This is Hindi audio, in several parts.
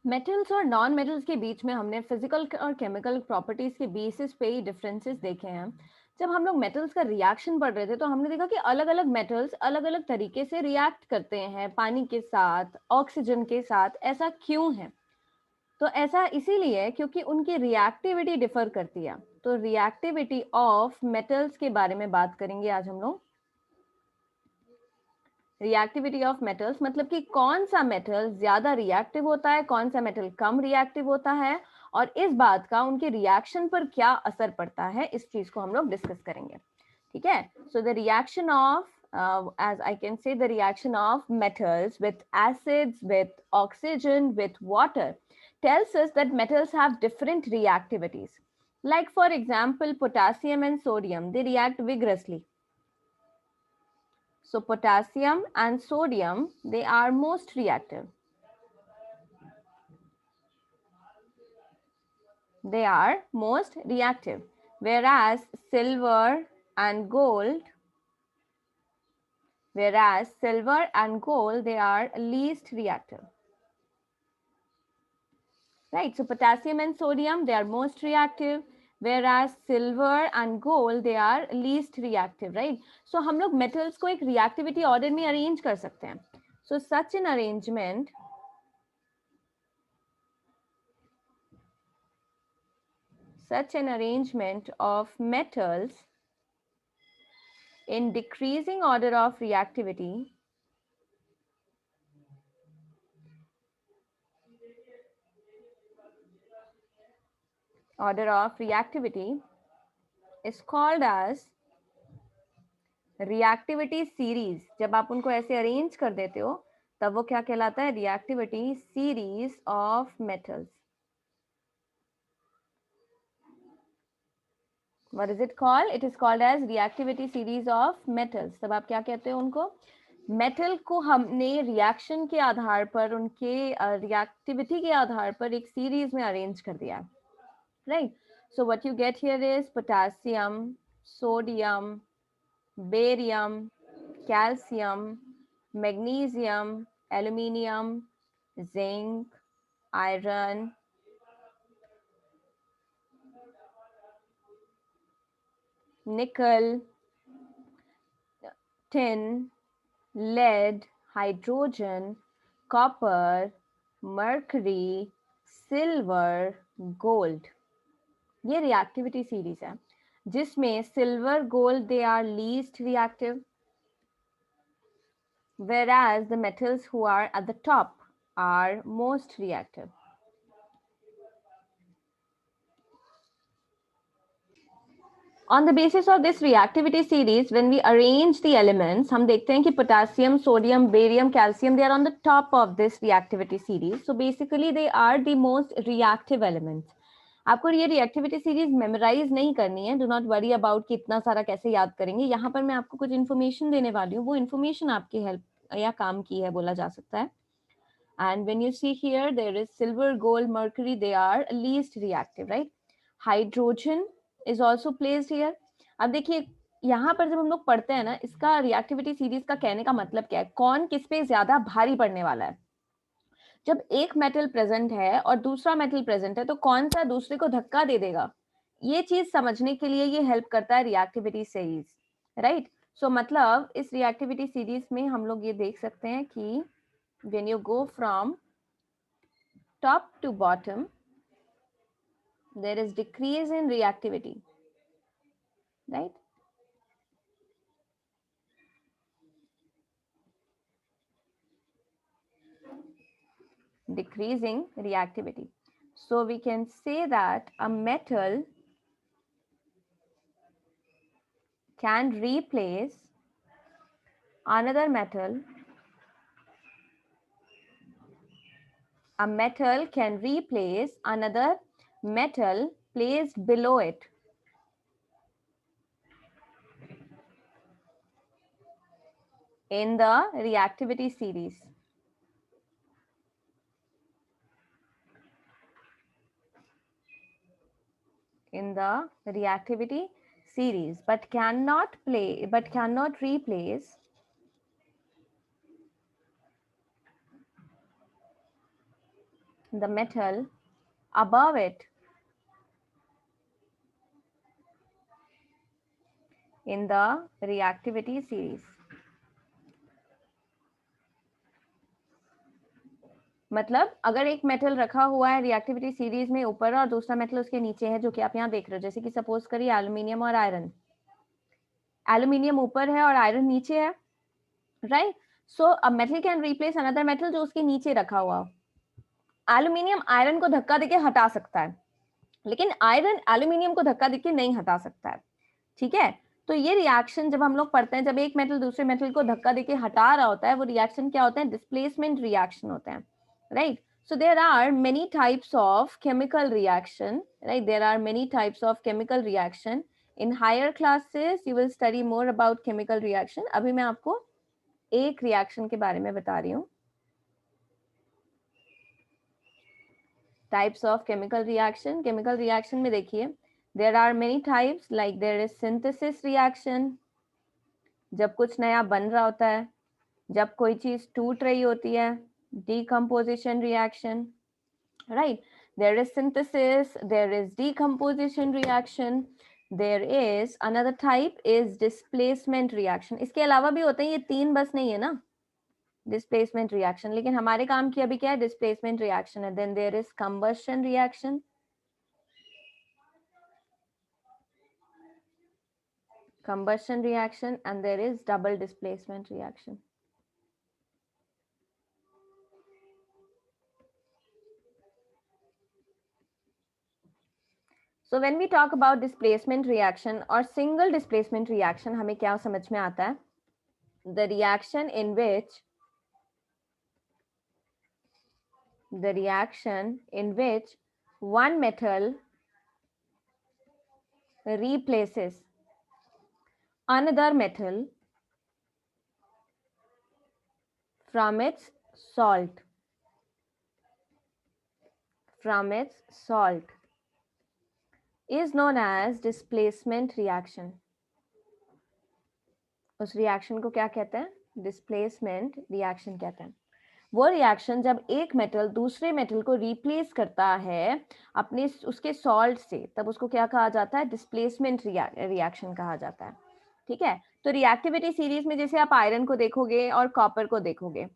मेटल्स और नॉन मेटल्स के बीच में हमने फिजिकल और केमिकल प्रॉपर्टीज के बेसिस पे ही डिफरेंसेस देखे हैं। जब हम लोग मेटल्स का रिएक्शन पढ़ रहे थे तो हमने देखा कि अलग अलग मेटल्स अलग अलग तरीके से रिएक्ट करते हैं पानी के साथ, ऑक्सीजन के साथ। ऐसा क्यों है? तो ऐसा इसीलिए है क्योंकि उनकी रिएक्टिविटी डिफर करती है। तो रिएक्टिविटी ऑफ मेटल्स के बारे में बात करेंगे आज हम लोग। रिएक्टिविटी ऑफ मेटल्स मतलब कि कौन सा मेटल ज्यादा रिएक्टिव होता है, कौन सा मेटल कम रिएक्टिव होता है, और इस बात का उनके रिएक्शन पर क्या असर पड़ता है, इस चीज को हम लोग डिस्कस करेंगे। ठीक है। So the reaction of as I can say, the reaction of metals with acids, with oxygen, with water tells us that metals have different reactivities. Like for example, potassium and sodium, they react vigorously. So potassium and sodium, they are most reactive. They are most reactive. Whereas silver and gold, they are least reactive. Right, so potassium and sodium, they are most reactive, whereas silver and gold, they are least reactive, right? So हम लोग metals को एक reactivity order में arrange कर सकते हैं. So such an arrangement of metals in decreasing order of reactivity is called as reactivity series. जब आप उनको ऐसे अरेंज कर देते हो तब वो क्या कहलाता है? reactivity series of metals. What is it called? It is called as reactivity series of metals. तब आप क्या कहते हो उनको? मेटल को हमने रिएक्शन के आधार पर, उनके रिएक्टिविटी के आधार पर एक सीरीज में अरेंज कर दिया, right? So what you get here is potassium, sodium, barium, calcium, magnesium, aluminium, zinc, iron, nickel, tin, lead, hydrogen, copper, mercury, silver, gold. ये रिएक्टिविटी सीरीज है जिसमें silver, gold, they are least reactive, whereas the metals who are at the top are most reactive. On the basis of this reactivity series, when we arrange the elements, हम देखते हैं कि potassium, sodium, barium, calcium, they are on the top of this reactivity series. So basically they are the most reactive elements. आपको ये रिएक्टिविटी सीरीज मेमोराइज नहीं करनी है, डू नॉट वरी अबाउट कि इतना सारा कैसे याद करेंगे। यहाँ पर मैं आपको कुछ इन्फॉर्मेशन देने वाली हूँ, वो इन्फॉर्मेशन आपकी हेल्प या काम की है बोला जा सकता है। And when you see here, there is silver, gold, mercury, they are least reactive, right? Hydrogen is also placed here. अब देखिए यहाँ पर जब हम लोग पढ़ते हैं ना, इसका रिएक्टिविटी सीरीज का कहने का मतलब क्या है, कौन किस पे ज्यादा भारी पड़ने वाला है। जब एक मेटल प्रेजेंट है और दूसरा मेटल प्रेजेंट है तो कौन सा दूसरे को धक्का दे देगा, ये चीज समझने के लिए ये हेल्प करता है रिएक्टिविटी सीरीज, राइट? सो मतलब इस रिएक्टिविटी सीरीज में हम लोग ये देख सकते हैं कि when you go from top to bottom, there is decrease in reactivity, right? Decreasing reactivity. So we can say that a metal can replace another metal. A metal can replace another metal placed below it. In the reactivity series. In the reactivity series, but cannot replace the metal above it in the reactivity series. मतलब अगर एक मेटल रखा हुआ है रिएक्टिविटी सीरीज में ऊपर और दूसरा मेटल उसके नीचे है, जो कि आप यहाँ देख रहे हो, जैसे कि सपोज करिए एल्यूमिनियम और आयरन, एल्यूमिनियम ऊपर है और आयरन नीचे है, right? So a metal can replace another metal जो उसके नीचे रखा हुआ। एल्यूमिनियम आयरन को धक्का देके हटा सकता है, लेकिन आयरन एल्यूमिनियम को धक्का देके नहीं हटा सकता है, ठीक है? तो ये रिएक्शन जब हम लोग पढ़ते हैं, जब एक मेटल दूसरे मेटल को धक्का देके हटा रहा होता है, वो रिएक्शन क्या होता है? डिस्प्लेसमेंट रिएक्शन होते हैं, right? So there are many types of chemical reaction, right? There are many types of chemical reaction. In higher classes, you will study more about chemical reaction. अभी मैं आपको एक reaction के बारे में बता रही हूँ. Types of chemical reaction. Chemical reaction में देखिए, there are many types. Like there is synthesis reaction. जब कुछ नया बन रहा होता है, जब कोई चीज टूट रही होती है, decomposition reaction, right? There is synthesis, there is decomposition reaction, there is another type is displacement reaction. इसके अलावा भी होते हैं, ये तीन बस नहीं है ना displacement reaction, लेकिन हमारे काम की अभी क्या है? displacement reaction है. Then there is combustion reaction, and there is double displacement reaction. So when we talk about displacement reaction or single displacement reaction, हमें क्या समझ में आता है? The reaction in which one metal replaces another metal from its salt is known as displacement reaction. उस रिएक्शन को क्या कहते हैं? डिस्प्लेसमेंट रिएक्शन कहते हैं. वो रिएक्शन जब एक मेटल दूसरे मेटल को रिप्लेस करता है अपने उसके सॉल्ट से, तब उसको क्या कहा जाता है? डिस्प्लेसमेंट रिएक्शन कहा जाता है, ठीक है? तो रिएक्टिविटी सीरीज में जैसे आप आयरन को देखोगे और कॉपर को देखोगे,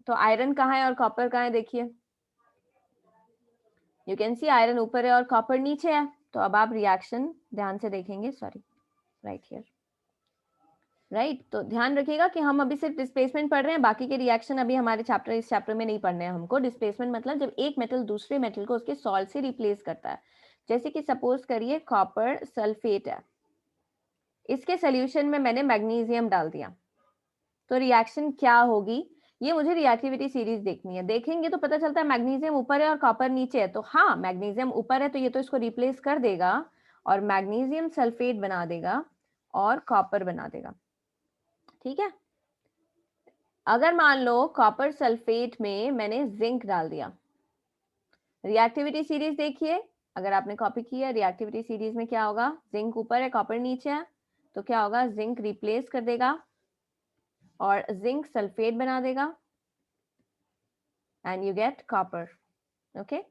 तो आयरन कहाँ है और कॉपर कहाँ है? देखिए, यू कैन सी आयरन ऊपर है और कॉपर नीचे है. तो अब आप रिएक्शन ध्यान से देखेंगे, सॉरी, राइट हियर, राइट? तो ध्यान रखिएगा कि हम अभी सिर्फ डिस्प्लेसमेंट पढ़ रहे हैं, बाकी के रिएक्शन अभी हमारे इस चैप्टर में नहीं पढ़ने हैं हमको. डिस्प्लेसमेंट मतलब जब एक मेटल दूसरे मेटल को उसके सॉल्ट से रिप्लेस करता है. जैसे कि सपोज करिए कॉपर सल्फेट है, इसके सोल्यूशन में मैंने मैग्नीशियम डाल दिया, तो रिएक्शन क्या होगी? ये मुझे रिएक्टिविटी सीरीज देखनी है. देखेंगे तो पता चलता है मैग्नीशियम ऊपर है और कॉपर नीचे है. तो हाँ, मैग्नीशियम ऊपर है तो ये तो इसको रिप्लेस कर देगा और मैग्नीशियम सल्फेट बना देगा और कॉपर बना देगा, ठीक है? अगर मान लो कॉपर सल्फेट में मैंने जिंक डाल दिया, रिएक्टिविटी सीरीज देखिए, अगर आपने कॉपी की है, रिएक्टिविटी सीरीज में क्या होगा? जिंक ऊपर है, कॉपर नीचे है, तो क्या होगा? जिंक रिप्लेस कर देगा और जिंक सल्फेट बना देगा and you get copper. Okay,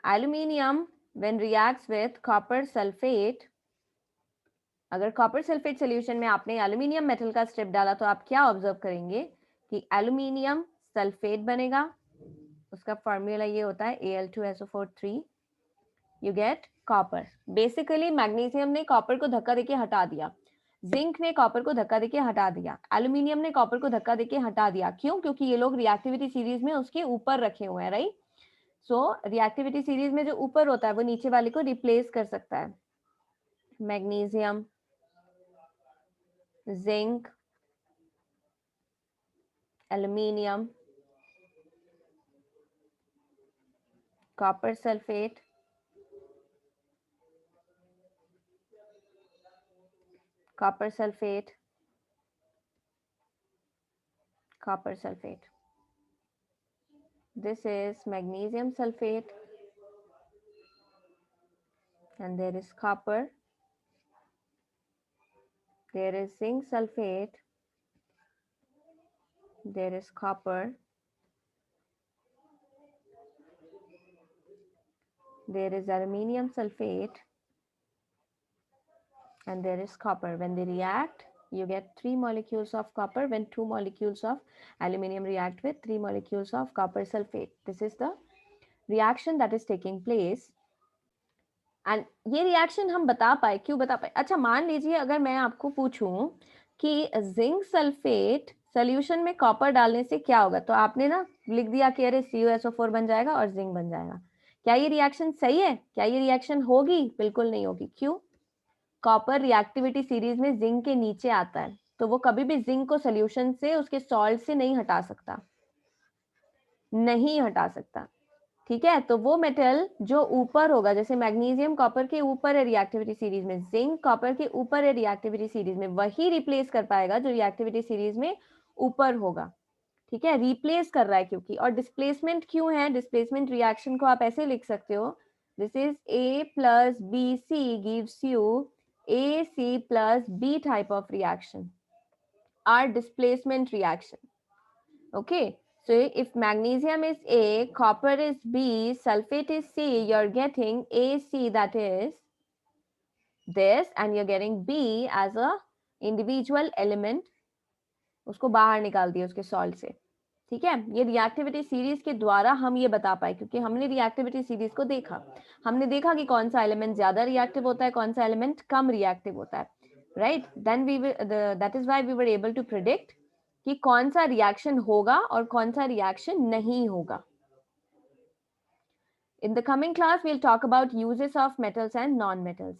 aluminium when reacts with copper sulfate, अगर कॉपर सल्फेट सोल्यूशन में आपने एल्यूमिनियम मेटल का स्ट्रिप डाला तो आप क्या ऑब्जर्व करेंगे कि एल्यूमिनियम सल्फेट बनेगा. उसका फॉर्मूला ये होता है Al2SO4 3, you get copper. Basically magnesium ने कॉपर को धक्का देके हटा दिया, जिंक ने कॉपर को धक्का देके हटा दिया, एल्यूमिनियम ने कॉपर को धक्का देके हटा दिया. क्यों? क्योंकि ये लोग रिएक्टिविटी सीरीज में उसके ऊपर रखे हुए हैं, राइट? सो रिएक्टिविटी सीरीज में जो ऊपर होता है वो नीचे वाले को रिप्लेस कर सकता है. Magnesium, zinc, aluminium, copper sulphate, copper sulfate, copper sulfate. This is magnesium sulfate and there is copper. There is zinc sulfate. There is copper. there is aluminium sulfate and there is copper. When they react, you get 3 molecules of copper when 2 molecules of aluminium react with 3 molecules of copper sulfate. This is the reaction that is taking place. And ये रिएक्शन हम बता पाए, क्यों बता पाए? अच्छा, मान लीजिए अगर मैं आपको पूछूं कि जिंक सल्फेट सोल्यूशन में कॉपर डालने से क्या होगा, तो आपने ना लिख दिया कि अरे CuSO4 बन जाएगा और जिंक बन जाएगा। क्या ये रिएक्शन सही है? क्या ये रिएक्शन होगी? बिल्कुल नहीं होगी। क्यों? कॉपर रिएक्टिविटी सीरीज में जिंक के नीचे आता है, तो वो कभी भी जिंक को सोल्यूशन से, उसके सॉल्ट से नहीं हटा सकता, नहीं हटा सकता। ठीक है, तो वो मेटल जो ऊपर होगा, जैसे मैग्नीशियम कॉपर के ऊपर है रिएक्टिविटी सीरीज में, जिंक कॉपर के ऊपर है रिएक्टिविटी सीरीज में, वही रिप्लेस कर पाएगा जो रिएक्टिविटी सीरीज में ऊपर होगा। ठीक है, रिप्लेस कर रहा है क्योंकि। और डिस्प्लेसमेंट क्यों है? डिस्प्लेसमेंट रिएक्शन को आप ऐसे लिख सकते हो, this is A plus BC gives you AC plus B type of reaction, our displacement reaction. Okay, so if magnesium is A, copper is B, sulfate is C, you're getting AC, that is this, and you're getting B as a individual element, उसको बाहर निकाल दिया उसके सॉल्ट से। ठीक है, ये रिएक्टिविटी सीरीज के द्वारा हम ये बता पाए, क्योंकि हमने रिएक्टिविटी सीरीज को देखा, हमने देखा कि कौन सा एलिमेंट ज्यादा रिएक्टिव होता है, कौन सा एलिमेंट कम रिएक्टिव होता है, right? Then that is why we were able to predict कि कौन सा रिएक्शन होगा और कौन सा रिएक्शन नहीं होगा। In the coming class, we'll talk about uses of metals and non-metals.